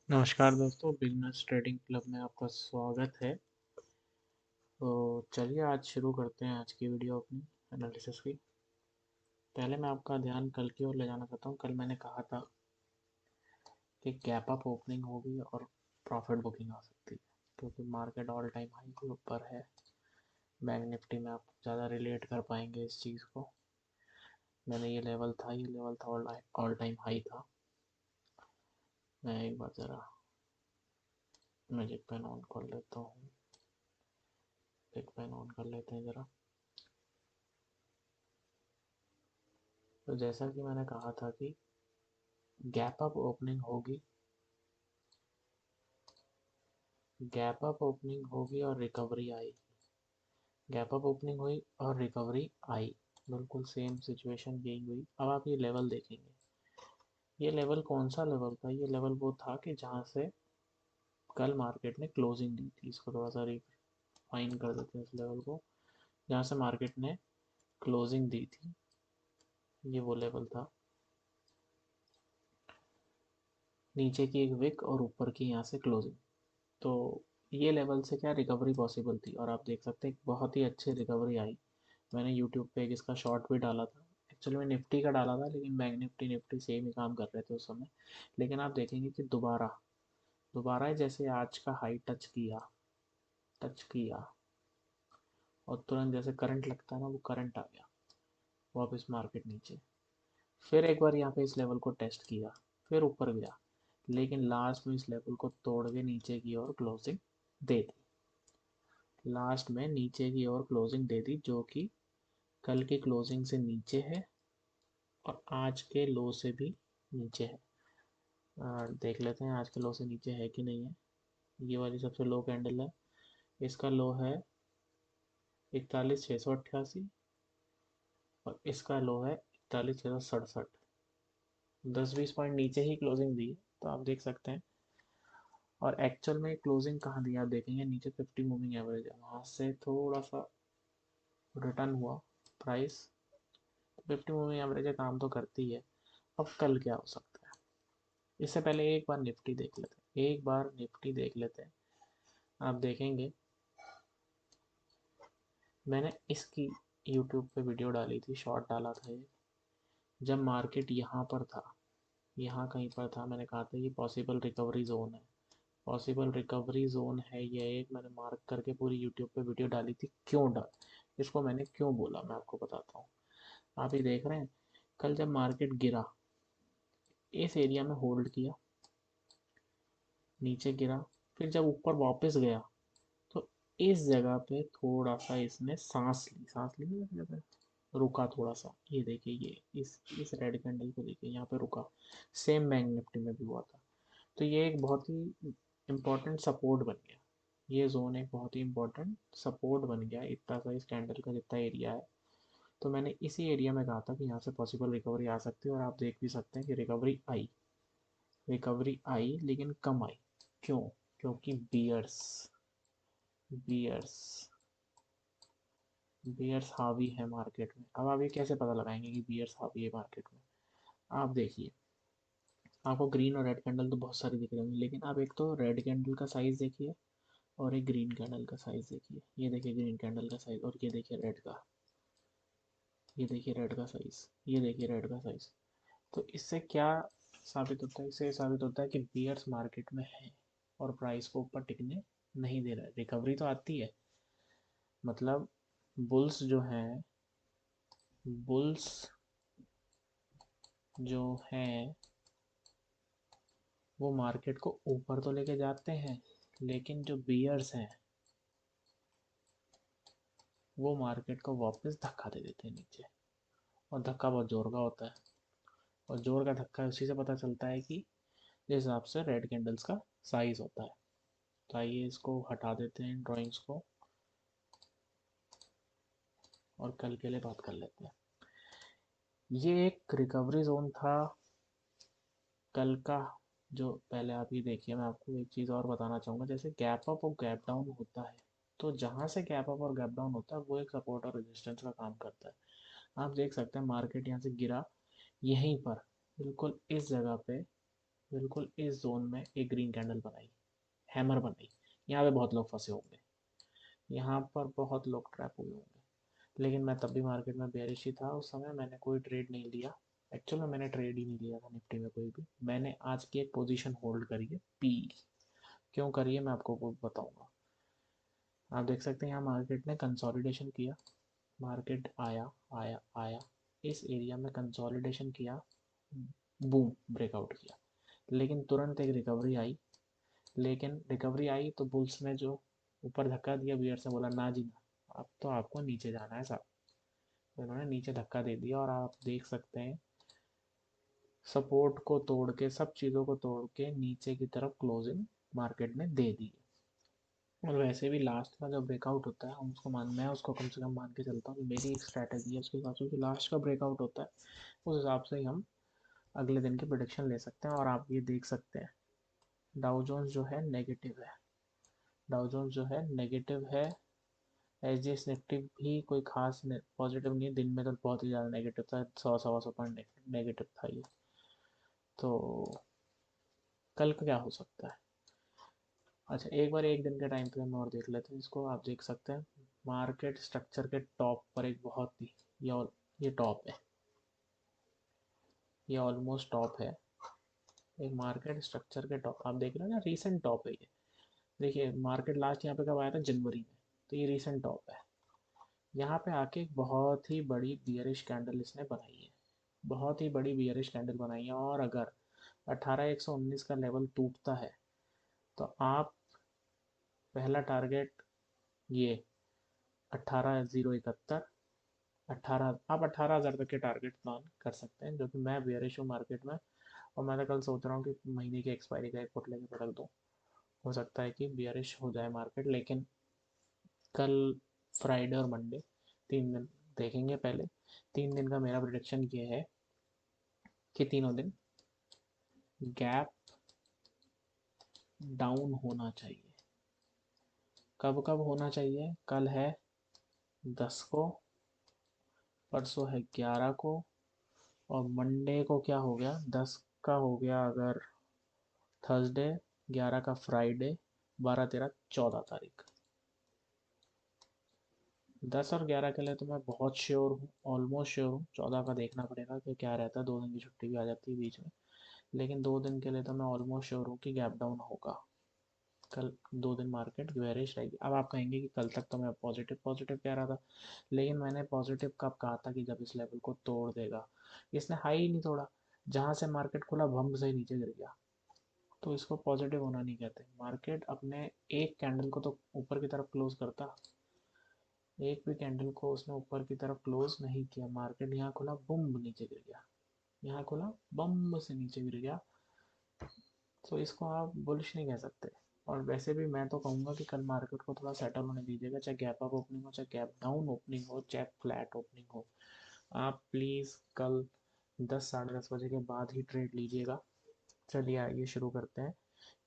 नमस्कार दोस्तों, beginners trading club में आपका स्वागत है। तो चलिए आज शुरू करते हैं आज की वीडियो अपनी एनालिसिस की। पहले मैं आपका ध्यान कल की ओर ले जाना चाहता हूँ। कल मैंने कहा था कि गैप अप ओपनिंग होगी और प्रॉफिट बुकिंग आ सकती है, क्योंकि मार्केट ऑल टाइम हाई के ऊपर है। बैंक निफ्टी में आप ज़्यादा रिलेट कर पाएंगे इस चीज़ को। ये लेवल था, ऑल टाइम हाई था। मैं एक बार ज़रा मैजिक पेन ऑन कर लेता हूँ। एक पेन ऑन कर लेते हैं ज़रा। तो जैसा कि मैंने कहा था कि गैप अप ओपनिंग होगी, गैप अप ओपनिंग होगी और रिकवरी आई। गैप अप ओपनिंग हुई और रिकवरी आई, बिल्कुल सेम सिचुएशन यही हुई। अब आप ये लेवल देखेंगे, ये लेवल कौन सा लेवल था? ये लेवल वो था कि जहाँ से कल मार्केट ने क्लोजिंग दी थी। इसको थोड़ा सा रिफाइन कर देते हैं इस लेवल को। जहाँ से मार्केट ने क्लोजिंग दी थी, ये वो लेवल था। नीचे की एक विक और ऊपर की यहाँ से क्लोजिंग। तो ये लेवल से क्या रिकवरी पॉसिबल थी, और आप देख सकते हैं बहुत ही अच्छी रिकवरी आई। मैंने यूट्यूब पे एक इसका शॉर्ट भी डाला था। एक्चुअली मैं निफ्टी का डाला था, लेकिन बैंक निफ्टी निफ्टी सेम ही काम कर रहे थे उस समय। लेकिन आप देखेंगे कि दोबारा दोबारा जैसे आज का हाई टच किया और तुरंत जैसे करंट लगता है ना, वो करंट आ गया वापस मार्केट नीचे। फिर एक बार यहाँ पे इस लेवल को टेस्ट किया, फिर ऊपर गया, लेकिन लास्ट में इस लेवल को तोड़ के नीचे की ओर क्लोजिंग दे दी। लास्ट में नीचे की ओर क्लोजिंग दे दी, जो कि कल की क्लोजिंग से नीचे है और आज के लो से भी नीचे है। देख लेते हैं आज के लो से नीचे है कि नहीं है। ये वाली सबसे लो कैंडल है, इसका लो है 41,688 और इसका लो है 41,667। 10-20 पॉइंट नीचे ही क्लोजिंग दी है, तो आप देख सकते हैं। और एक्चुअल में क्लोजिंग कहाँ दी आप देखेंगे, नीचे 50 मूविंग एवरेज है, वहाँ से थोड़ा सा रिटर्न हुआ प्राइस। 50 मूविंग एवरेज काम तो करती है। अब कल क्या हो सकता है, इससे पहले एक बार निफ्टी देख लेते हैं, एक बार निफ्टी देख लेते हैं। आप देखेंगे मैंने इसकी यूट्यूब पे वीडियो डाली थी, शॉर्ट डाला था ये। जब मार्केट यहाँ पर था, यहाँ कहीं पर था, मैंने कहा था ये पॉसिबल रिकवरी जोन है। पॉसिबल रिकवरी जोन है ये एक, मैंने मार्क करके पूरी यूट्यूब पे वीडियो डाली थी। क्यों डाल इसको मैंने क्यों बोला, मैं आपको बताता हूँ। आप ये देख रहे हैं, कल जब मार्केट गिरा, इस एरिया में होल्ड किया, नीचे गिरा, फिर जब ऊपर वापस गया, तो इस जगह पे थोड़ा सा इसने सांस ली ना इस जगह पे, रुका थोड़ा सा। ये देखिए, ये इस रेड कैंडल को देखिए, यहाँ पे रुका। सेम बैंक निफ्टी में भी हुआ था। तो ये एक बहुत ही इम्पोर्टेंट सपोर्ट बन गया। ये जोन एक बहुत ही इम्पोर्टेंट सपोर्ट बन गया, इतना सा इस कैंडल का जितना एरिया है। तो मैंने इसी एरिया में कहा था कि यहाँ से पॉसिबल रिकवरी आ सकती है, और आप देख भी सकते हैं कि रिकवरी आई लेकिन कम आई। क्यों? क्योंकि बियर्स बियर्स हावी है मार्केट में। अब आप ये कैसे पता लगाएंगे कि बियर्स हावी है मार्केट में? आप देखिए, आपको ग्रीन और रेड कैंडल तो बहुत सारी दिख रही होंगी, लेकिन आप एक तो रेड कैंडल का साइज देखिए और एक ग्रीन कैंडल का साइज देखिए। ये देखिए ग्रीन कैंडल का साइज, और ये देखिए रेड का। ये देखिए रेड का साइज, ये देखिए रेड का साइज। तो इससे क्या साबित होता है? इससे साबित होता है कि बियर्स मार्केट में है और प्राइस को ऊपर टिकने नहीं दे रहा है। रिकवरी तो आती है, मतलब बुल्स जो हैं, बुल्स जो हैं वो मार्केट को ऊपर तो लेके जाते हैं, लेकिन जो बियर्स हैं वो मार्केट को वापस धक्का दे देते हैं नीचे। और धक्का बहुत जोर का होता है, और जोर का धक्का उसी से पता चलता है कि जिस हिसाब से रेड कैंडल्स का साइज होता है। तो आइए इसको हटा देते हैं ड्राइंग्स को, और कल के लिए बात कर लेते हैं। ये एक रिकवरी जोन था कल का। जो पहले आप ये देखिए, मैं आपको एक चीज़ और बताना चाहूँगा। जैसे गैप अप और गैप डाउन होता है, तो जहाँ से गैप अप और गैप डाउन होता है वो एक सपोर्ट और रेजिस्टेंस का काम करता है। आप देख सकते हैं मार्केट यहाँ से गिरा, यहीं पर बिल्कुल इस जगह पे बिल्कुल इस जोन में एक ग्रीन कैंडल बनाई, हैमर बनाई। यहाँ पे बहुत लोग फंसे होंगे, यहाँ पर बहुत लोग ट्रैप हुए होंगे, लेकिन मैं तब भी मार्केट में बेयरिश ही था उस समय। मैंने कोई ट्रेड नहीं लिया, एक्चुअल में मैंने ट्रेड ही नहीं लिया था निफ्टी में कोई भी। मैंने आज की एक पोजीशन होल्ड करी है पी। क्यों करी है मैं आपको वो बताऊंगा। आप देख सकते हैं यहाँ मार्केट ने कंसोलिडेशन किया, मार्केट आया आया आया, इस एरिया में कंसोलिडेशन किया, बूम ब्रेकआउट किया, लेकिन तुरंत एक रिकवरी आई। लेकिन रिकवरी आई तो बुल्स ने जो ऊपर धक्का दिया, बियर से बोला ना जी ना, अब तो आपको नीचे जाना है साहब। तो इन्होंने नीचे धक्का दे दिया और आप देख सकते हैं सपोर्ट को तोड़ के, सब चीज़ों को तोड़ के नीचे की तरफ क्लोजिंग मार्केट ने दे दी। और वैसे भी लास्ट का जो ब्रेकआउट होता है हम उसको मैं उसको कम से कम मान के चलता हूँ, मेरी एक स्ट्रैटेजी है उसके हिसाब से जो लास्ट का ब्रेकआउट होता है उस हिसाब से ही हम अगले दिन की प्रोडिक्शन ले सकते हैं। और आप ये देख सकते हैं डाउ जोन्स जो है नेगेटिव है, डाउ जोन्स जो है नेगेटिव है। एच डी एस निफ्टी भी कोई खास पॉजिटिव नहीं है, दिन में तो बहुत ही ज़्यादा नेगेटिव था, 100 सवा 100 पॉइंट नेगेटिव था ये। तो कल का क्या हो सकता है। अच्छा एक बार एक दिन के टाइम फ्रेम में और देख लेते हैं इसको। आप देख सकते हैं मार्केट स्ट्रक्चर के टॉप पर एक बहुत ही, ये टॉप है, ये ऑलमोस्ट टॉप है। एक मार्केट स्ट्रक्चर के टॉप आप देख रहे हैं ना, रीसेंट टॉप है ये। देखिए मार्केट लास्ट यहाँ पे कब आया था, जनवरी में, तो ये रीसेंट टॉप है। यहाँ पे आके एक बहुत ही बड़ी बियरिश कैंडल इसने बनाई है, बहुत ही बड़ी बियरिश कैंडल बनाई है। और अगर 18,119 का लेवल टूटता है तो आप पहला टारगेट ये 18,071, 18, आप 18,000 तक के टारगेट प्लान कर सकते हैं, जो कि मैं बेयरिश हूँ मार्केट में। और मैं तो कल सोच रहा हूँ कि महीने की एक्सपायरी का एक पुट लेके पटक दूँ। हो सकता है कि बेयरिश हो जाए मार्केट, लेकिन कल फ्राइडे और मंडे 3 दिन देखेंगे पहले। 3 दिन का मेरा प्रोडिक्शन ये है कि तीनों दिन गैप डाउन होना चाहिए। कब कब होना चाहिए, कल है 10 को, परसों है 11 को, और मंडे को क्या हो गया, 10 का हो गया अगर थर्सडे, 11 का फ्राइडे, 12, 13, 14 तारीख। 10 और 11 के लिए तो मैं बहुत श्योर हूँ, ऑलमोस्ट श्योर हूँ। 14 का देखना पड़ेगा कि क्या रहता है, 2 दिन की छुट्टी भी आ जाती है बीच में। लेकिन 2 दिन के लिए तो मैं ऑलमोस्ट श्योर हूँ कि गैप डाउन होगा। कल 2 दिन मार्केट बेयरिश रहेगी। अब आप कहेंगे कि कल तक तो मैं पॉजिटिव पॉजिटिव कह रहा था, लेकिन मैंने पॉजिटिव कब कहा था, कि जब इस लेवल को तोड़ देगा। इसने हाई ही नहीं तोड़ा, जहाँ से मार्केट खुला भंब से नीचे गिर गया, तो इसको पॉजिटिव होना नहीं कहते। मार्केट अपने एक कैंडल को तो ऊपर की तरफ क्लोज करता, एक भी कैंडल को उसने ऊपर की तरफ क्लोज नहीं किया। मार्केट यहाँ खुला बुम नीचे गिर गया, यहाँ खुला बम से नीचे गिर गया, तो इसको आप बुलिश नहीं कह सकते। और वैसे भी मैं तो कहूँगा कि कल मार्केट को थोड़ा सेटल होने दीजिएगा, चाहे गैप अप ओपनिंग हो, चाहे गैप डाउन ओपनिंग हो, चाहे फ्लैट ओपनिंग हो। आप प्लीज़ कल 10 साढ़े 10 बजे के बाद ही ट्रेड लीजिएगा। चलिए आइए शुरू करते हैं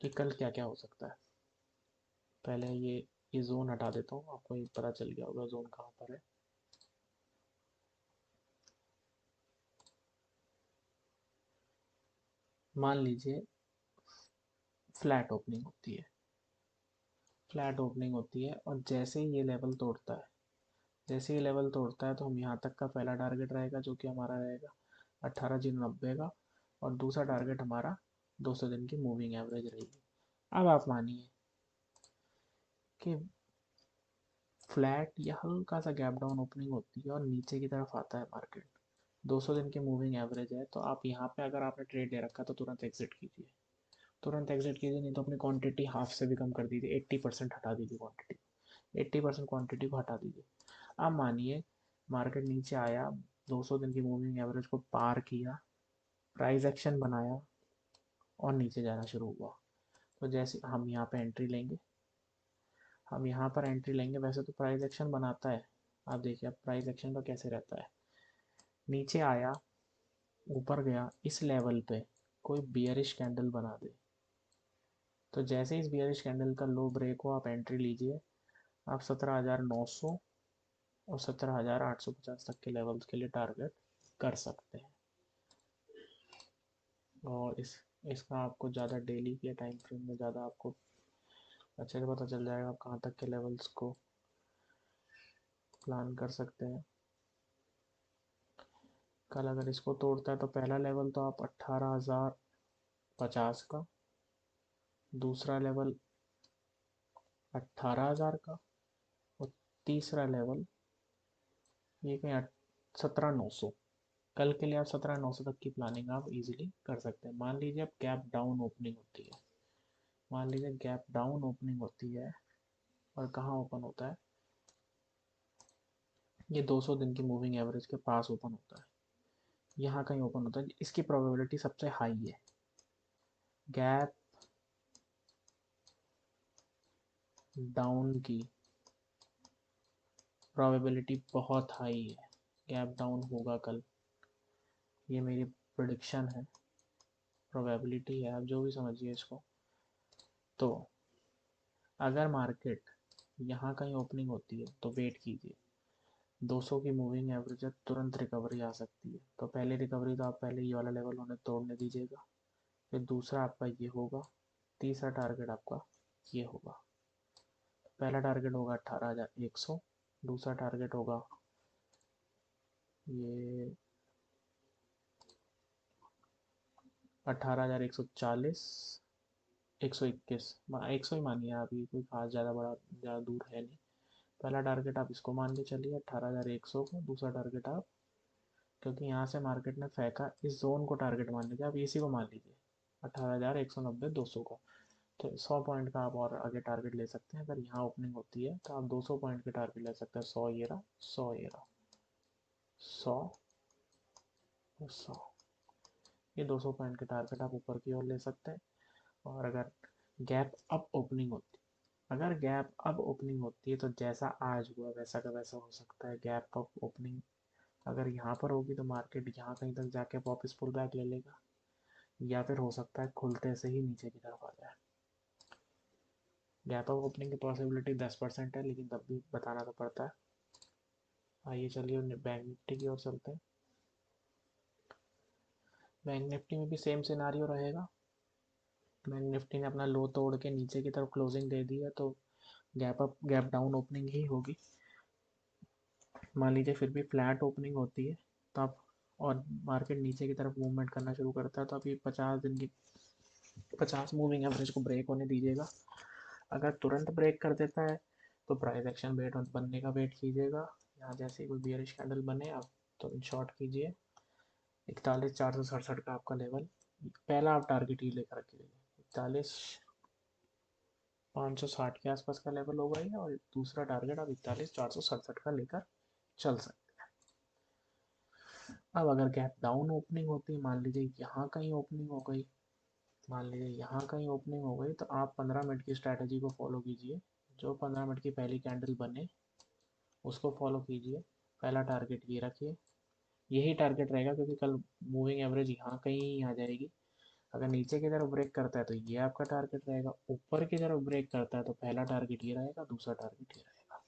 कि कल क्या क्या हो सकता है। पहले ये जोन हटा देता हूँ, आपको ये पता चल गया होगा जोन कहाँ पर है। मान लीजिए फ्लैट ओपनिंग होती है, फ्लैट ओपनिंग होती है, और जैसे ही ये लेवल तोड़ता है, जैसे ही लेवल तोड़ता है, तो हम यहाँ तक का पहला टारगेट रहेगा जो कि हमारा रहेगा 18,090 का, और दूसरा टारगेट हमारा 200 दिन की मूविंग एवरेज रहेगी। अब आप मानिए कि फ्लैट या हल्का सा गैप डाउन ओपनिंग होती है और नीचे की तरफ आता है मार्केट, 200 दिन की मूविंग एवरेज है, तो आप यहाँ पे अगर आपने ट्रेड ले रखा तो तुरंत एग्जिट कीजिए, तुरंत एग्जिट कीजिए। नहीं तो अपनी क्वांटिटी हाफ से भी कम कर दीजिए, 80% हटा दीजिए क्वांटिटी, 80% क्वांटिटी को हटा दीजिए। अब मानिए मार्केट नीचे आया, 200 दिन की मूविंग एवरेज को पार किया, प्राइस एक्शन बनाया और नीचे जाना शुरू हुआ, तो जैसे हम यहाँ पे एंट्री लेंगे, हम यहाँ पर एंट्री लेंगे। वैसे तो प्राइस एक्शन बनाता है, आप देखिए अब प्राइस एक्शन का कैसे रहता है। नीचे आया, ऊपर गया, इस लेवल पे कोई बियरिश कैंडल बना दे, तो जैसे इस बियरिश कैंडल का लो ब्रेक हो आप एंट्री लीजिए। आप 17,900 और 17,850 तक के लेवल्स के लिए टारगेट कर सकते हैं। और इस इसका आपको ज़्यादा डेली के टाइम फ्रेम में ज़्यादा आपको अच्छे से पता चल जाएगा आप कहाँ तक के लेवल्स को प्लान कर सकते हैं। कल अगर इसको तोड़ता है तो पहला लेवल तो आप 18,050 का, दूसरा लेवल 18,000 का, और तीसरा लेवल ये कहीं 17,900। कल के लिए आप 17,900 तक की प्लानिंग आप इजीली कर सकते हैं। मान लीजिए अब गैप डाउन ओपनिंग होती है, मान लीजिए गैप डाउन ओपनिंग होती है और कहाँ ओपन होता है, ये 200 दिन की मूविंग एवरेज के पास ओपन होता है, यहाँ कहीं ओपन होता है। इसकी प्रोबेबिलिटी सबसे हाई है। गैप डाउन की प्रोबेबिलिटी बहुत हाई है, गैप डाउन होगा कल, ये मेरी प्रिडिक्शन है, प्रोबेबिलिटी है, आप जो भी समझिए इसको। तो अगर मार्केट यहाँ कहीं ओपनिंग होती है तो वेट कीजिए, 200 की मूविंग एवरेज है, तुरंत रिकवरी आ सकती है। तो पहले रिकवरी तो आप पहले ये वाला लेवल उन्हें तोड़ने दीजिएगा, फिर दूसरा आपका ये होगा, तीसरा टारगेट आपका ये होगा। पहला टारगेट होगा 18,100, दूसरा टारगेट होगा ये 18,140, 121, 100 ही मानिए, अभी कोई खास ज़्यादा दूर है नहीं। पहला टारगेट आप इसको मान के चलिए 18,100 को, दूसरा टारगेट आप, क्योंकि यहाँ से मार्केट ने फेंका, इस जोन को टारगेट मान लीजिए, आप इसी को मान लीजिए 18,190, 200 को। तो 100 पॉइंट का आप और आगे टारगेट ले सकते हैं। अगर यहाँ ओपनिंग होती है तो आप 200 पॉइंट के टारगेट ले सकते हैं। 100 ये रहा, 100 ये रहा, 100 और 100, ये 200 पॉइंट के टारगेट आप ऊपर की ओर ले सकते हैं। और अगर गैप अप ओपनिंग होती है, अगर गैप अप ओपनिंग होती है तो जैसा आज हुआ वैसा का वैसा हो सकता है। गैप अप ओपनिंग अगर यहाँ पर होगी तो मार्केट यहाँ कहीं तक जाके वापस पुल बैक ले लेगा, या फिर हो सकता है खुलते से ही नीचे की तरफ आ जाए। गैप अप ओपनिंग की पॉसिबिलिटी 10% है, लेकिन तब भी बताना तो पड़ता है। आइए चलिए बैंक निफ्टी की ओर चलते हैं। बैंक निफ्टी में भी सेम सिनारियो रहेगा। बैंक निफ्टी ने अपना लो तोड़ के नीचे की तरफ क्लोजिंग दे दी है, तो गैप डाउन ओपनिंग ही होगी। मान लीजिए फिर भी फ्लैट ओपनिंग होती है तो आप, और मार्केट नीचे की तरफ मूवमेंट करना शुरू करता है, तो आप ये 50 मूविंग एवरेज को ब्रेक होने दीजिएगा। अगर तुरंत ब्रेक कर देता है तो प्राइस एक्शन वेट बनने का वेट कीजिएगा। यहाँ जैसे ही कोई बियरिश कैंडल बने आप तो शॉर्ट कीजिए। 41,467 का आपका लेवल, पहला आप टारगेट ही लेकर रखिएगा, 41,560 के आसपास का लेवल होगा ये, और दूसरा टारगेट आप 41,467 का लेकर चल सकते हैं। अब अगर गैप डाउन ओपनिंग होती है, मान लीजिए यहाँ कहीं ओपनिंग हो गई, मान लीजिए यहाँ कहीं ओपनिंग हो गई, तो आप 15 मिनट की स्ट्रैटेजी को फॉलो कीजिए। जो 15 मिनट की पहली कैंडल बने उसको फॉलो कीजिए। पहला टारगेट ये रखिए, यही टारगेट रहेगा, क्योंकि कल मूविंग एवरेज यहाँ कहीं आ जाएगी। अगर नीचे की तरफ ब्रेक करता है तो ये आपका टारगेट रहेगा, ऊपर की तरफ ब्रेक करता है तो पहला टारगेट ये रहेगा, दूसरा टारगेट ये रहेगा।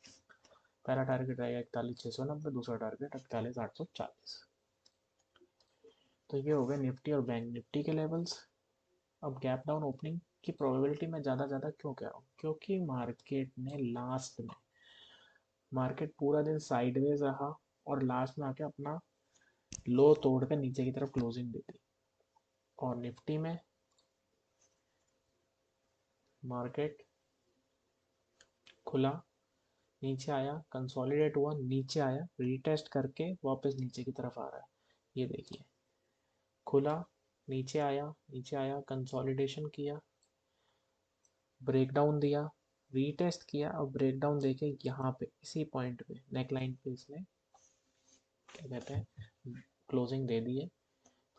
पहला टारगेट रहेगा 41,690, दूसरा टारगेट 41,840। तो ये हो गए निफ्टी और बैंक निफ्टी के लेवल्स। अब गैप डाउन ओपनिंग की प्रोबेबिलिटी मैं ज़्यादा ज़्यादा क्यों कह रहा हूँ, क्योंकि मार्केट ने लास्ट में, मार्केट पूरा दिन साइडवेज रहा और लास्ट में आके अपना लो तोड़कर नीचे की तरफ क्लोजिंग दी थी। और निफ्टी में मार्केट खुला, नीचे आया, कंसोलिडेट हुआ, नीचे आया, रीटेस्ट करके वापस नीचे की तरफ आ रहा है। ये देखिए, खुला, नीचे आया, कंसोलिडेशन किया, ब्रेकडाउन दिया, रीटेस्ट किया, और ब्रेकडाउन देके यहाँ पे इसी पॉइंट पे नेक लाइन पे इसने क्या कहते हैं क्लोजिंग दे दी है।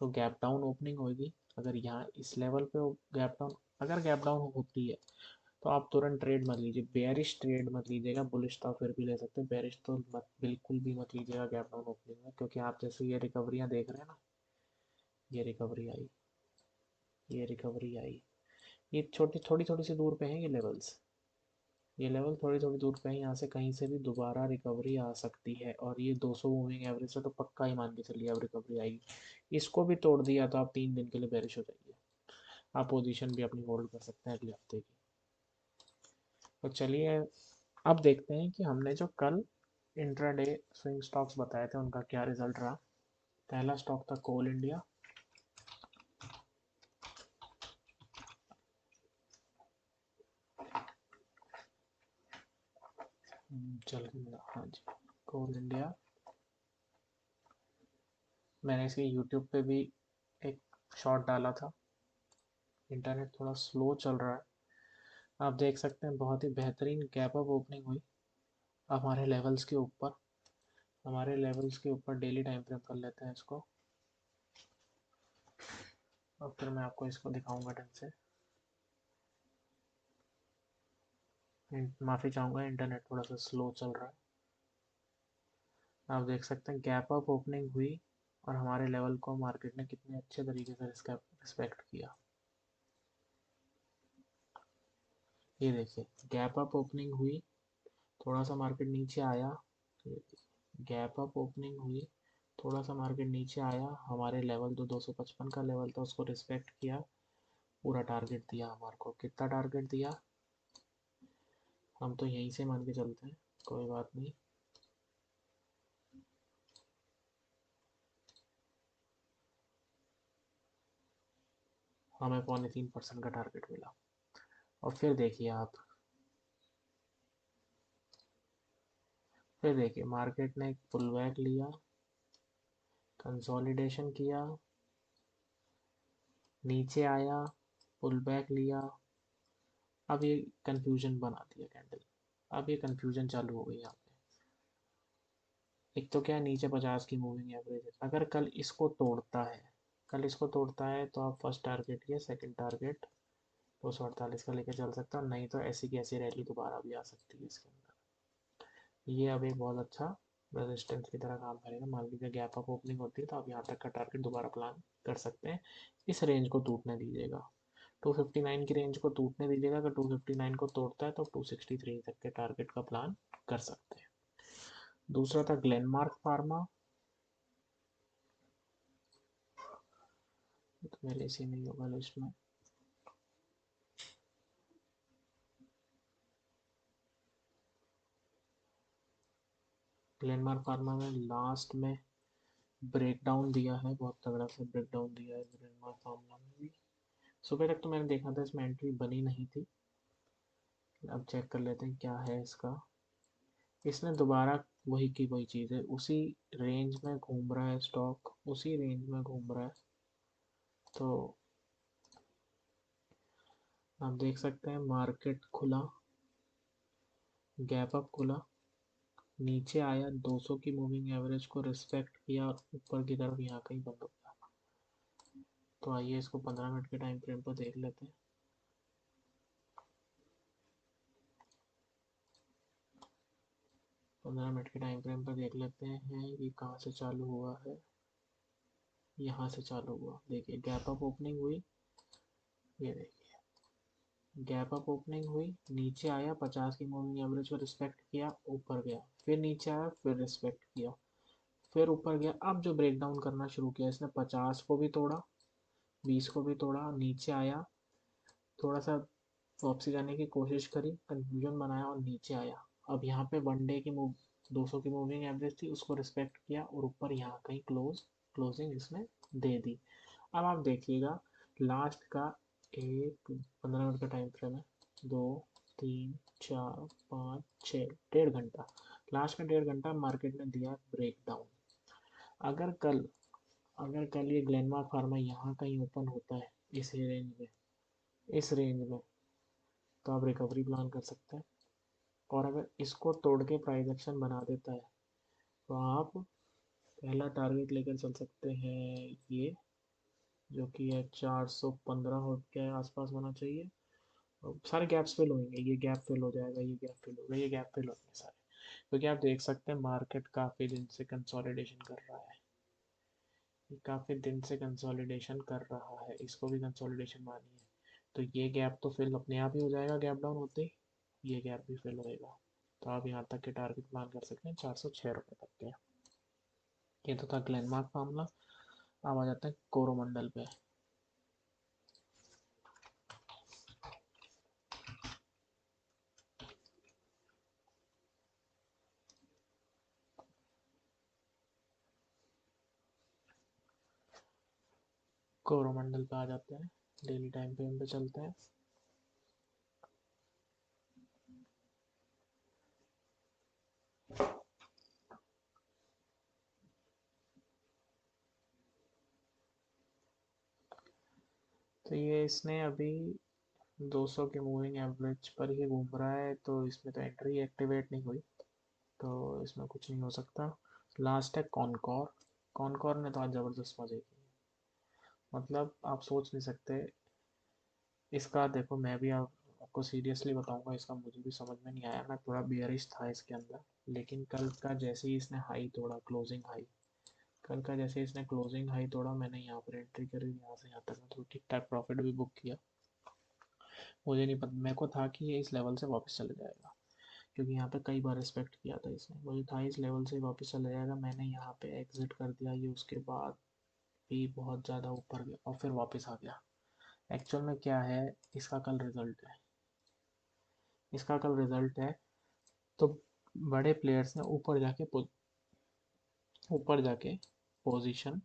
तो गैप डाउन ओपनिंग होगी। अगर यहाँ इस लेवल पे गैप डाउन, अगर गैप डाउन होती है तो आप तुरंत ट्रेड मत लीजिए, बेयरिश ट्रेड मत लीजिएगा। बुलिश तो आप फिर भी ले सकते हैं, बेयरिश तो मत, बिल्कुल भी मत लीजिएगा गैप डाउन ओपनिंग में, क्योंकि आप जैसे ये रिकवरियाँ देख रहे हैं ना, ये रिकवरी आई, ये रिकवरी आई, ये छोटी थोड़ी थोड़ी सी दूर पे हैं ये लेवल्स, ये लेवल थोड़ी थोड़ी दूर पे है। यहाँ से कहीं से भी दोबारा रिकवरी आ सकती है, और ये 200 मूविंग एवरेज से तो पक्का ही मान के चलिए अब रिकवरी आएगी। इसको भी तोड़ दिया तो आप 3 दिन के लिए बेरिश हो जाइए। आप पोजीशन भी अपनी होल्ड कर सकते हैं अगले हफ्ते की। तो चलिए अब देखते हैं कि हमने जो कल इंट्राडे स्विंग स्टॉक्स बताए थे उनका क्या रिजल्ट रहा। पहला स्टॉक था कोल इंडिया। चल हाँ जी, कोल इंडिया। मैंने इसके यूट्यूब पे भी एक शॉट डाला था। इंटरनेट थोड़ा स्लो चल रहा है, आप देख सकते हैं। बहुत ही बेहतरीन गैप अप ओपनिंग हुई हमारे लेवल्स के ऊपर। हमारे लेवल्स के ऊपर डेली टाइम फ्रेम कर लेते हैं इसको, और फिर मैं आपको इसको दिखाऊंगा ढंग से। माफ़ी चाहूँगा, इंटरनेट थोड़ा सा स्लो चल रहा है। आप देख सकते हैं गैप अप ओपनिंग हुई और हमारे लेवल को मार्केट ने कितने अच्छे तरीके से इसका रिस्पेक्ट किया। ये देखिए गैप अप ओपनिंग हुई, थोड़ा सा मार्केट नीचे आया, गैप अप ओपनिंग हुई, थोड़ा सा मार्केट नीचे आया, हमारे लेवल जो 255 का लेवल था उसको रिस्पेक्ट किया, पूरा टारगेट दिया हमारे को। कितना टारगेट दिया, हम तो यहीं से मान के चलते हैं, कोई बात नहीं। हमें 3.25% का टारगेट मिला। और फिर देखिए मार्केट ने एक पुल बैक लिया, कंसोलिडेशन किया, नीचे आया, पुल बैक लिया। अब ये कंफ्यूजन बना दिया कैंडल। अब ये कंफ्यूजन चालू हो गई यहाँ पे। एक तो क्या है, नीचे 50 की मूविंग एवरेज है। अगर कल इसको तोड़ता है, कल इसको तोड़ता है तो आप फर्स्ट टारगेट या सेकंड टारगेट 248 का लेके चल सकते हो। नहीं तो ऐसी की ऐसी रैली दोबारा भी आ सकती है इसके अंदर। ये अब एक बहुत अच्छा रेजिस्टेंस की तरह काम करेगा। मान लीजिए गैप अप ओपनिंग होती है तो आप यहाँ तक का टारगेट दोबारा प्लान कर सकते हैं। इस रेंज को टूटने दीजिएगा, 259 की रेंज को टूटने दीजिएगा। अगर 259 को तोड़ता है तो 263 तक के टारगेट का प्लान कर सकते हैं। दूसरा था ग्लेनमार्क फार्मा, तो मेरे इसी नहीं होगा लिस्ट में। ग्लेनमार्क फार्मा में लास्ट में ब्रेकडाउन दिया है, बहुत तगड़ा सा ब्रेकडाउन दिया है ग्लेनमार्क फार्मा में भी। सुबह तक तो मैंने देखा था इसमें एंट्री बनी नहीं थी। अब चेक कर लेते हैं क्या है इसका। इसने दोबारा वही की वही चीज़ है, उसी रेंज में घूम रहा है स्टॉक, उसी रेंज में घूम रहा है। तो आप देख सकते हैं मार्केट खुला, गैप अप खुला, नीचे आया, 200 की मूविंग एवरेज को रिस्पेक्ट किया और ऊपर की तरफ यहाँ कहीं बंद हो गया। तो आइए इसको 15 मिनट के टाइम फ्रेम पर देख लेते हैं। 15 मिनट के टाइम फ्रेम पर देख लेते हैं ये कहाँ से चालू हुआ है। यहाँ से चालू हुआ, देखिए गैप अप ओपनिंग हुई, ये देखिए गैप अप ओपनिंग हुई, नीचे आया, 50 की मूविंग एवरेज को रिस्पेक्ट किया, ऊपर गया, फिर नीचे आया, फिर रिस्पेक्ट किया, फिर ऊपर गया। अब जो ब्रेक डाउन करना शुरू किया इसने, 50 को भी तोड़ा, 20 को भी तोड़ा, नीचे आया, थोड़ा सा वापसी जाने की कोशिश करी, कंफ्यूजन बनाया और नीचे आया। अब यहाँ पे वन डे की मूव 200 की मूविंग एवरेज थी, उसको रिस्पेक्ट किया और ऊपर यहाँ कहीं क्लोजिंग इसने दे दी। अब आप देखिएगा लास्ट का एक 15 मिनट का टाइम फ्रेम है, 2 3 4 5 6, 1.5 घंटा। लास्ट का 1.5 घंटा मार्केट ने दिया ब्रेक डाउन। अगर कल अगर कल ये ग्लेनमार्क फार्मा यहाँ कहीं ओपन होता है इस रेंज में तो आप रिकवरी प्लान कर सकते हैं। और अगर इसको तोड़ के प्राइस एक्शन बना देता है तो आप पहला टारगेट लेकर चल सकते हैं, ये जो कि है 415 हो के आसपास होना चाहिए। और सारे गैप्स फिल होंगे, ये गैप फिल हो जाएगा, ये गैप फिल होगा, ये गैप फिल होंगे सारे। क्योंकि आप देख सकते हैं मार्केट काफ़ी दिन से कंसोलिडेशन कर रहा है, ये काफ़ी दिन से कंसोलिडेशन कर रहा है, इसको भी कंसोलिडेशन मानिए। तो ये गैप तो फिल अपने आप ही हो जाएगा, गैप डाउन होते ही ये गैप भी फिल होएगा। तो आप यहाँ तक के टारगेट प्लान कर सकते हैं 406 रुपये तक के। ये तो था ग्लेनमार्क मामला। अब आ जाते हैं कोरोमंडल पे। कोरोमंडल पे आ जाते हैं, डेली टाइम फ्रेम पे चलते हैं। तो ये इसने अभी 200 के मूविंग एवरेज पर ही घूम रहा है, तो इसमें तो एंट्री एक्टिवेट नहीं हुई, तो इसमें कुछ नहीं हो सकता। लास्ट है कॉनकॉर। कॉनकॉर ने तो आज ज़बरदस्त मजे किए, मतलब आप सोच नहीं सकते। इसका देखो, मैं भी आपको सीरियसली बताऊंगा, इसका मुझे भी समझ में नहीं आया, मैं थोड़ा बेयरिश था इसके अंदर। लेकिन कल का जैसे ही इसने हाई तोड़ा, क्लोजिंग हाई, कल का जैसे इसने क्लोजिंग हाई तोड़ा, मैंने यहाँ पर एंट्री करी, यहाँ से यहाँ तक मतलब ठीक ठाक प्रॉफिट भी बुक किया। मुझे नहीं पता, मेरे को था कि ये इस लेवल से वापस चले जाएगा, क्योंकि यहाँ पे कई बार रिस्पेक्ट किया था इसने, मुझे था इस लेवल से वापस चले जाएगा। मैंने यहाँ पे एग्जिट कर दिया, ये उसके बाद भी बहुत ज़्यादा ऊपर गया और फिर वापस आ गया। एक्चुअल में क्या है, इसका कल रिजल्ट है, इसका कल रिजल्ट है। तो बड़े प्लेयर्स ने ऊपर जाके पोजीशन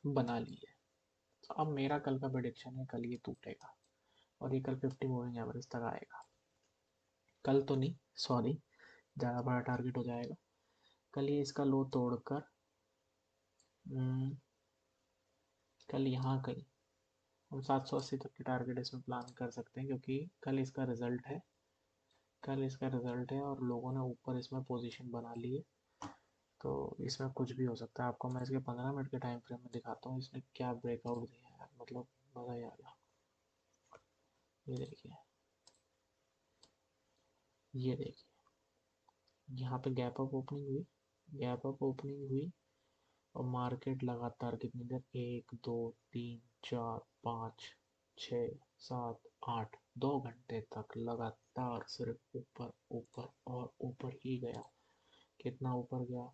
बना ली है। तो अब मेरा कल का प्रेडिक्शन है, कल ये टूटेगा और ये कल 50 मूविंग एवरेज तक आएगा। कल तो नहीं, सॉरी, ज़्यादा बड़ा टारगेट हो जाएगा। कल ये इसका लो तोड़कर कल यहाँ कहीं हम 780 तक के टारगेट इसमें प्लान कर सकते हैं, क्योंकि कल इसका रिजल्ट है और लोगों ने ऊपर इसमें पोजीशन बना ली है। तो इसमें कुछ भी हो सकता है। आपको मैं इसके 15 मिनट के टाइम फ्रेम में दिखाता हूँ इसने क्या ब्रेकआउट दिया है यार, मतलब मज़ा ही आ गया। ये देखिए, ये देखिए, यहाँ पे गैप अप ओपनिंग हुई और मार्केट लगातार कितनी देर, 1 2 3 4 5 6 7 8 2 घंटे तक लगातार सिर्फ ऊपर ऊपर और ऊपर ही गया। कितना ऊपर गया,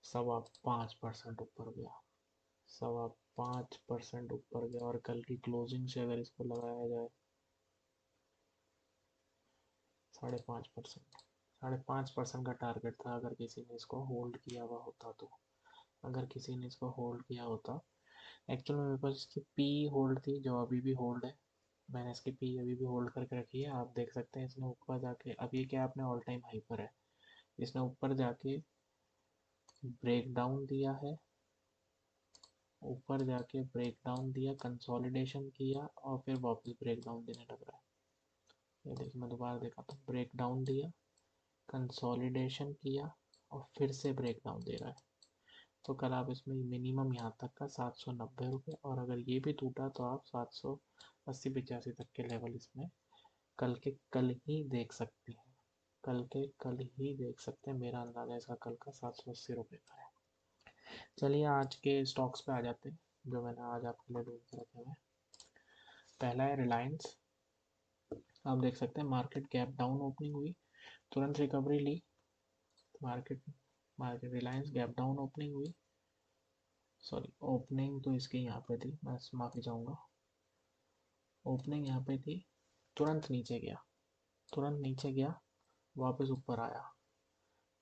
5.25% ऊपर गया, 5.25% ऊपर गया। और कल की क्लोजिंग से अगर इसको लगाया जाए 5.5%, 5.5% का टारगेट था, अगर किसी ने इसको होल्ड किया हुआ होता तो, अगर किसी ने इसको होल्ड किया होता। एक्चुअल में मेरे पास इसकी पी होल्ड थी, जो अभी भी होल्ड है। मैंने इसकी पी अभी भी होल्ड करके रखी है, आप देख सकते हैं। इसने ऊपर जाके, अब ये क्या, अपने ऑल टाइम हाई पर है, इसने ऊपर जाके ब्रेक डाउन दिया है, ऊपर जाके ब्रेक डाउन दिया, कंसोलिडेशन किया और फिर वापस ब्रेक डाउन देने लग रहा है। ये देखिए, मैं दोबारा देखा तो ब्रेक डाउन दिया, कंसोलिडेशन किया और फिर से ब्रेक डाउन दे रहा है। तो कल आप इसमें मिनिमम यहाँ तक का 790 रुपये, और अगर ये भी टूटा तो आप 780 85 तक के लेवल इसमें कल के कल ही देख सकते हैं। कल के कल ही देख सकते हैं, मेरा अंदाजा इसका कल का 780 रुपये का है। चलिए आज के स्टॉक्स पे आ जाते हैं, जो मैंने आज आपके लिए ढूंढ के रखे हुए हैं। पहला है रिलायंस। आप देख सकते हैं मार्केट गैप डाउन ओपनिंग हुई, तुरंत रिकवरी ली। Market market Reliance gap down opening हुई, सॉरी ओपनिंग तो इसकी यहाँ पे थी, मैं माफ़ी चाहूँगा, ओपनिंग यहाँ पे थी, तुरंत नीचे गया, तुरंत नीचे गया, वापस ऊपर आया,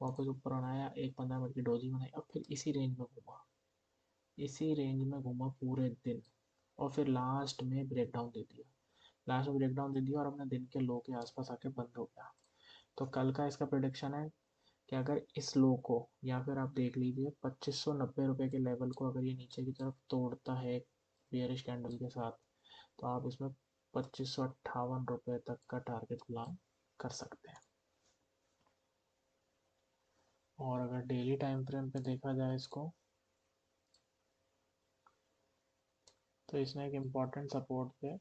वापस ऊपर आया, एक 15 मिनट की डोजी बनाई, अब फिर इसी रेंज में घूमा, इसी रेंज में घूमा पूरे दिन, और फिर लास्ट में ब्रेकडाउन दे दिया, लास्ट में ब्रेकडाउन दे दिया और अपने दिन के लो के आसपास आके बंद हो गया। तो कल का इसका प्रोडिक्शन है कि अगर इस लो को, या फिर आप देख लीजिए 2590 रुपये के लेवल को, अगर ये नीचे की तरफ तोड़ता है बेयरिश कैंडल के साथ, तो आप इसमें 2558 रुपये तक का टारगेट प्लान कर सकते हैं। और अगर डेली टाइम फ्रेम पे देखा जाए इसको, तो इसने एक इम्पॉर्टेंट सपोर्ट पे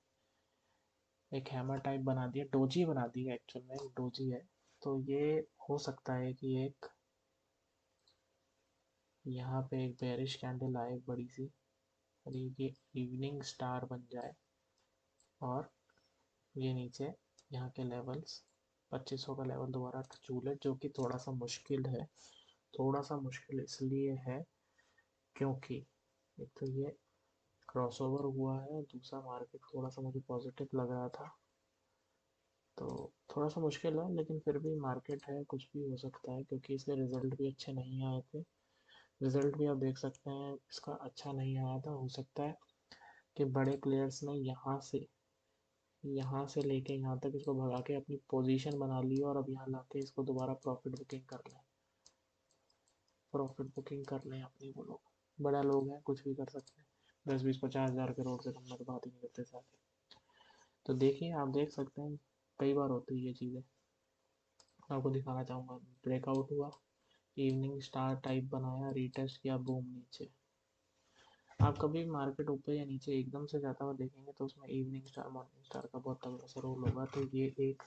एक हैमर टाइप बना दिया, डोजी बना दी है, एक्चुअल में एक डोजी है। तो ये हो सकता है कि एक यहाँ पे एक बेरिश कैंडल आए बड़ी सी, और ये इवनिंग स्टार बन जाए, और ये नीचे यहाँ के लेवल्स 2500 का लेवल दोबारा छूले, जो कि थोड़ा सा मुश्किल है। थोड़ा सा मुश्किल इसलिए है क्योंकि एक तो ये क्रॉसओवर हुआ है, दूसरा मार्केट थोड़ा सा मुझे पॉजिटिव लग रहा था, तो थोड़ा सा मुश्किल है। लेकिन फिर भी मार्केट है, कुछ भी हो सकता है, क्योंकि इसके रिज़ल्ट भी अच्छे नहीं आए थे। रिज़ल्ट भी आप देख सकते हैं, इसका अच्छा नहीं आया था, हो सकता है कि बड़े प्लेयर्स ने यहाँ से लेके यहाँ तक इसको भगा के अपनी पोजीशन बना ली और अब यहाँ लाके इसको दोबारा प्रॉफिट बुकिंग कर लें अपनी। वो लोग बड़ा लोग हैं, कुछ भी कर सकते हैं। 10 20 50 हज़ार करोड़ से कम में तो बात ही नहीं करते साथ। तो देखिए, आप देख सकते हैं कई बार होती है ये चीज़ें। आपको दिखाना चाहूँगा, ब्रेकआउट हुआ, इवनिंग स्टार टाइप बनाया, रीटेस्ट किया, बूम नीचे। आप कभी मार्केट ऊपर या नीचे एकदम से जाता हुआ देखेंगे तो उसमें इवनिंग स्टार मॉर्निंग स्टार का बहुत तगड़ा सा रोल होगा। तो ये एक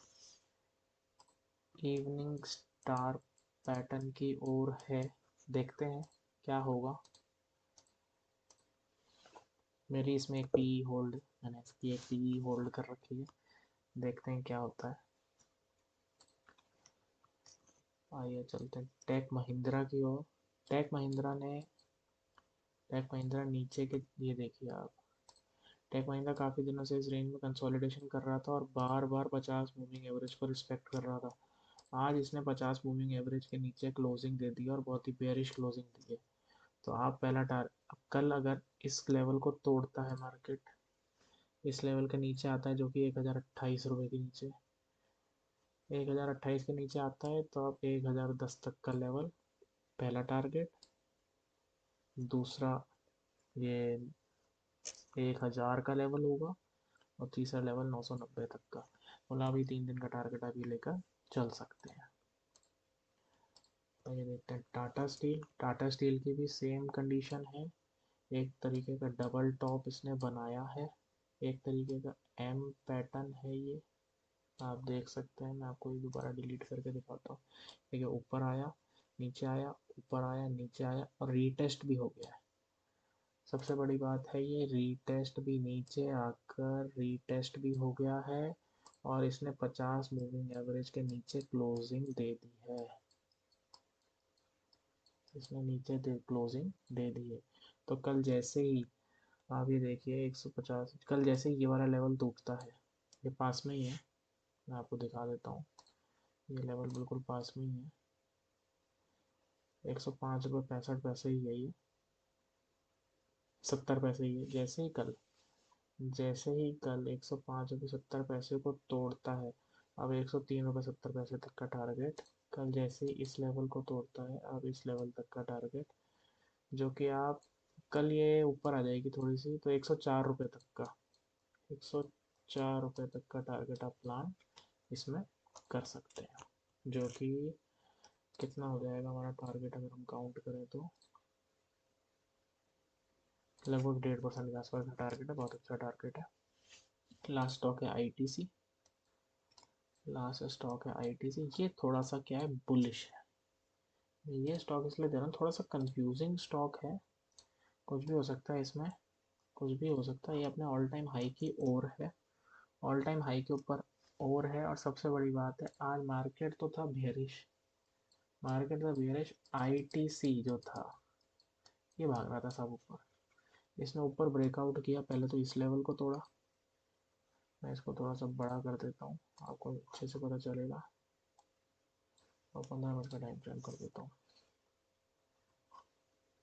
इवनिंग स्टार पैटर्न की ओर है। देखते हैं क्या होगा। मेरी इसमें एक पी होल्ड, मैंने इसकी एक पी होल्ड कर रखी है। देखते हैं क्या होता है। आइए चलते हैं टेक महिंद्रा की ओर। टेक महिंद्रा नीचे के, ये देखिए आप, टेक महिंद्रा काफ़ी दिनों से इस रेंज में कंसोलिडेशन कर रहा था और बार बार 50 मूविंग एवरेज को रिस्पेक्ट कर रहा था। आज इसने 50 मूविंग एवरेज के नीचे क्लोजिंग दे दी और बहुत ही बेयरिश क्लोजिंग दी है। तो आप पहला टारगेट, कल अगर इस लेवल को तोड़ता है मार्केट, इस लेवल के नीचे आता है जो कि 1028 रुपये के नीचे, 1028 के नीचे आता है, तो आप 1010 तक का लेवल पहला टारगेट। दूसरा ये 1000 का लेवल होगा और तीसरा लेवल 990 तक का। मतलब अभी 3 दिन का टारगेट अभी लेकर चल सकते हैं। तो ये देखते हैं टाटा स्टील की भी सेम कंडीशन है। एक तरीके का डबल टॉप इसने बनाया है, एक तरीके का एम पैटर्न है ये। आप देख सकते हैं, मैं आपको ये दोबारा डिलीट करके दिखाता हूँ। देखिए, ऊपर आया, नीचे आया, ऊपर आया, नीचे आया और रीटेस्ट भी हो गया है। सबसे बड़ी बात है ये रीटेस्ट भी, नीचे आकर रीटेस्ट भी हो गया है और इसने 50 मूविंग एवरेज के नीचे क्लोजिंग दे दी है। इसने नीचे क्लोजिंग दे दी है। तो कल जैसे ही आप ये देखिए 150, कल जैसे ही ये वाला लेवल टूटता है, ये पास में ही है, मैं आपको दिखा देता हूँ, ये लेवल बिल्कुल पास में ही है, 105 रुपये 65 पैसे ही है ये, 70 पैसे ही है। जैसे ही कल 105 रुपये 70 पैसे को तोड़ता है, अब 103 रुपये 70 पैसे तक का टारगेट। कल जैसे ही इस लेवल को तोड़ता है, अब इस लेवल तक का टारगेट, जो कि आप कल ये ऊपर आ जाएगी थोड़ी सी तो 104 रुपये तक का, 104 रुपये तक का टारगेट आप प्लान इसमें कर सकते हैं। जो कि कितना हो जाएगा हमारा टारगेट, अगर हम काउंट करें तो लगभग 1.5% के आसपास का टारगेट है। बहुत अच्छा टारगेट है। लास्ट स्टॉक है आईटीसी। ये थोड़ा सा क्या है, बुलिश है। ये स्टॉक इसलिए दे रहा हूँ, थोड़ा सा कंफ्यूजिंग स्टॉक है, कुछ भी हो सकता है इसमें, कुछ भी हो सकता है। ये अपने ऑल टाइम हाई की ओर है, ऑल टाइम हाई के ऊपर और है। और सबसे बड़ी बात है, आज मार्केट था बेरिश, आईटीसी जो था ये भाग रहा था सब ऊपर। इसने ऊपर ब्रेकआउट किया, पहले तो इस लेवल को तोड़ा। मैं इसको थोड़ा सा बड़ा कर देता हूँ, आपको अच्छे से पता चलेगा, और 15 मिनट का टाइम फ्रेम कर देता हूँ।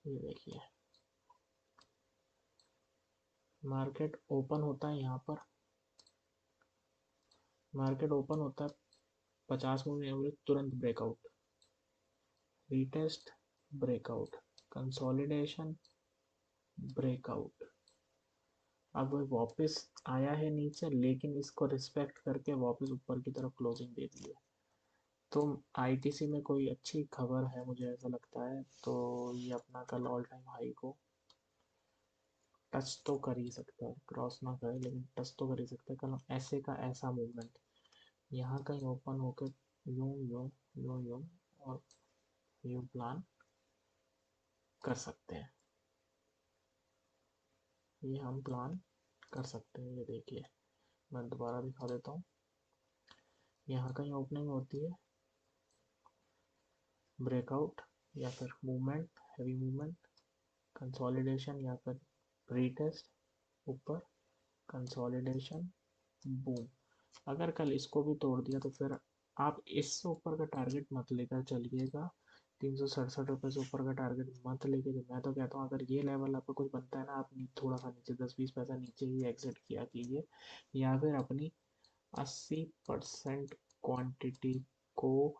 ये देखिए, मार्केट ओपन होता है यहाँ पर, मार्केट ओपन होता है 50 मूविंग एवरेज, तुरंत breakout, retest, breakout, consolidation, breakout. अब वापस आया है नीचे, लेकिन इसको रिस्पेक्ट करके वापस ऊपर की तरफ क्लोजिंग दे दी है। तो आईटीसी में कोई अच्छी खबर है मुझे ऐसा लगता है। तो ये अपना कल ऑल टाइम हाई को टच तो कर ही सकता है, क्रॉस ना करे लेकिन टच तो कर ही सकता है। कल ऐसे का ऐसा मूवमेंट यहाँ कहीं ओपन होकर यूं यूं यूं यूं और यूं प्लान कर सकते हैं, ये हम प्लान कर सकते हैं। ये देखिए, मैं दोबारा दिखा देता हूँ। यहाँ कहीं ओपनिंग होती है, ब्रेकआउट या फिर मूवमेंट, हैवी मूवमेंट, कंसोलिडेशन या फिर रीटेस्ट, ऊपर कंसोलिडेशन, बूम। अगर कल इसको भी तोड़ दिया तो फिर आप इससे ऊपर का टारगेट मत लेकर चलिएगा, ₹367 से ऊपर का टारगेट मत लेके जो मैं तो कहता हूँ अगर ये लेवल आपका कुछ बनता है ना, आप थोड़ा सा नीचे 10-20 पैसा नीचे ही एग्जिट किया कीजिए, या फिर अपनी 80% क्वांटिटी को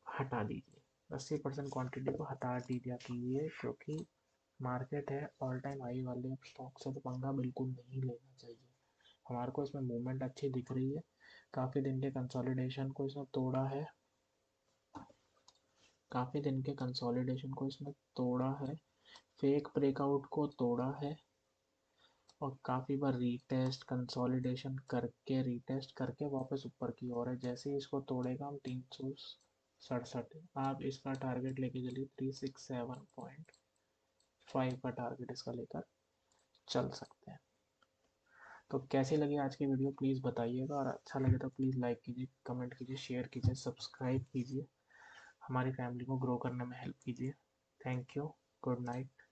हटा दीजिए। 80% क्वांटिटी को हटा दिया कीजिए, क्योंकि मार्केट है ऑल टाइम हाई वाले स्टॉक से तो पंगा बिल्कुल नहीं लेना चाहिए। हमारे को इसमें मूवमेंट अच्छी दिख रही है, काफ़ी दिन के कंसोलिडेशन को इसने तोड़ा है, काफ़ी दिन के कंसोलिडेशन को इसने तोड़ा है, फेक ब्रेकआउट को तोड़ा है, और काफ़ी बार रीटेस्ट करके वापस ऊपर की ओर है। जैसे ही इसको तोड़ेगा हम 367, आप इसका टारगेट लेके चलिए 367.5 का टारगेट इसका लेकर चल सकते हैं। तो कैसी लगी आज की वीडियो प्लीज़ बताइएगा, और अच्छा लगे तो प्लीज़ लाइक कीजिए, कमेंट कीजिए, शेयर कीजिए, सब्सक्राइब कीजिए, हमारी फैमिली को ग्रो करने में हेल्प कीजिए। Thank you, good night.